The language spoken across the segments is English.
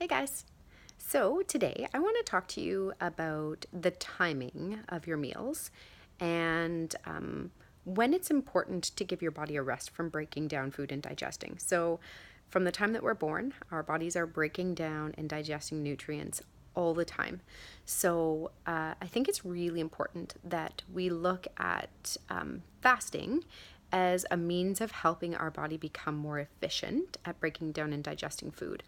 Hey guys. So today I want to talk to you about the timing of your meals and when it's important to give your body a rest from breaking down food and digesting. So from the time that we're born, our bodies are breaking down and digesting nutrients all the time. So I think it's really important that we look at fasting as a means of helping our body become more efficient at breaking down and digesting food.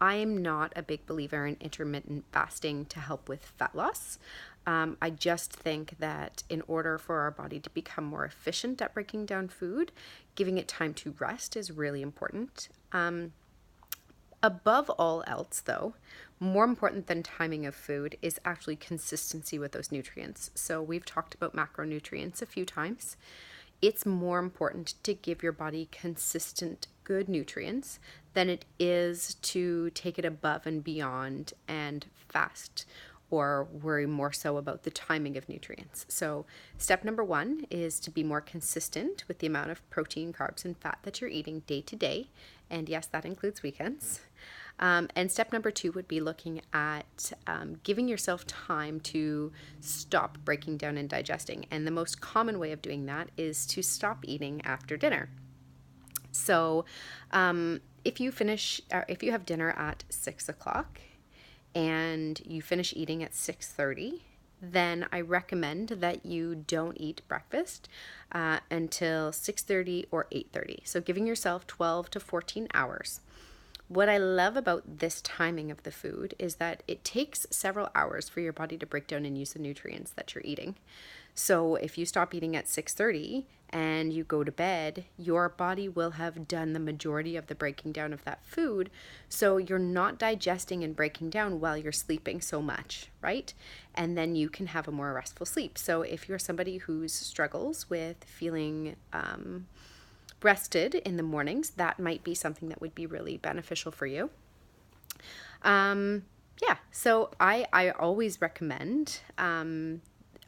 I am not a big believer in intermittent fasting to help with fat loss. I just think that in order for our body to become more efficient at breaking down food, giving it time to rest is really important. Above all else, though, more important than timing of food is actually consistency with those nutrients. So we've talked about macronutrients a few times. It's more important to give your body consistent good nutrients than it is to take it above and beyond and fast or worry more so about the timing of nutrients. So step number one is to be more consistent with the amount of protein, carbs, and fat that you're eating day to day. And yes, that includes weekends. And step number two would be looking at giving yourself time to stop breaking down and digesting. And the most common way of doing that is to stop eating after dinner. So if you have dinner at 6 o'clock and you finish eating at 6:30, then I recommend that you don't eat breakfast until 6:30 or 8:30. So giving yourself 12 to 14 hours. What I love about this timing of the food is that it takes several hours for your body to break down and use the nutrients that you're eating. So if you stop eating at 6:30 and you go to bed, your body will have done the majority of the breaking down of that food. So you're not digesting and breaking down while you're sleeping so much, right? And then you can have a more restful sleep. So if you're somebody who struggles with feeling rested in the mornings, that might be something that would be really beneficial for you. So I always recommend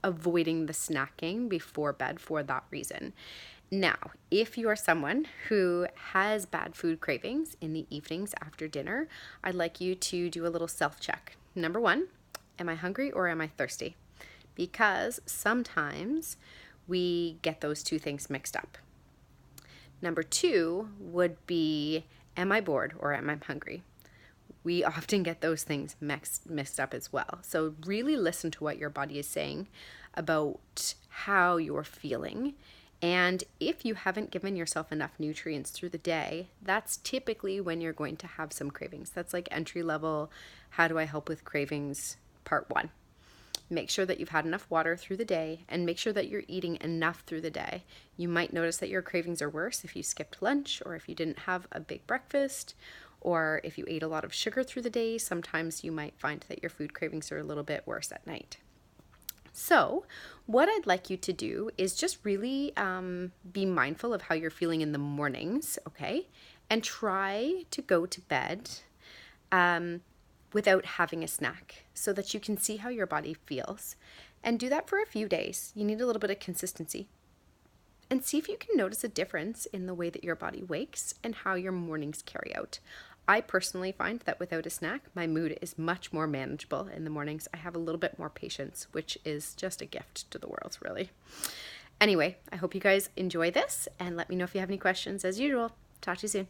avoiding the snacking before bed for that reason. Now, if you are someone who has bad food cravings in the evenings after dinner, I'd like you to do a little self-check. Number one, am I hungry or am I thirsty? Because sometimes we get those two things mixed up. Number two would be, am I bored or am I hungry? We often get those things mixed up as well. So really listen to what your body is saying about how you're feeling. And if you haven't given yourself enough nutrients through the day, that's typically when you're going to have some cravings. That's like entry level, how do I help with cravings, part one. Make sure that you've had enough water through the day and make sure that you're eating enough through the day. You might notice that your cravings are worse if you skipped lunch or if you didn't have a big breakfast or if you ate a lot of sugar through the day. Sometimes you might find that your food cravings are a little bit worse at night. So what I'd like you to do is just really be mindful of how you're feeling in the mornings, okay? And try to go to bed without having a snack so that you can see how your body feels. And do that for a few days. You need a little bit of consistency. And see if you can notice a difference in the way that your body wakes and how your mornings carry out. I personally find that without a snack, my mood is much more manageable in the mornings. I have a little bit more patience, which is just a gift to the world, really. Anyway, I hope you guys enjoy this and let me know if you have any questions as usual. Talk to you soon.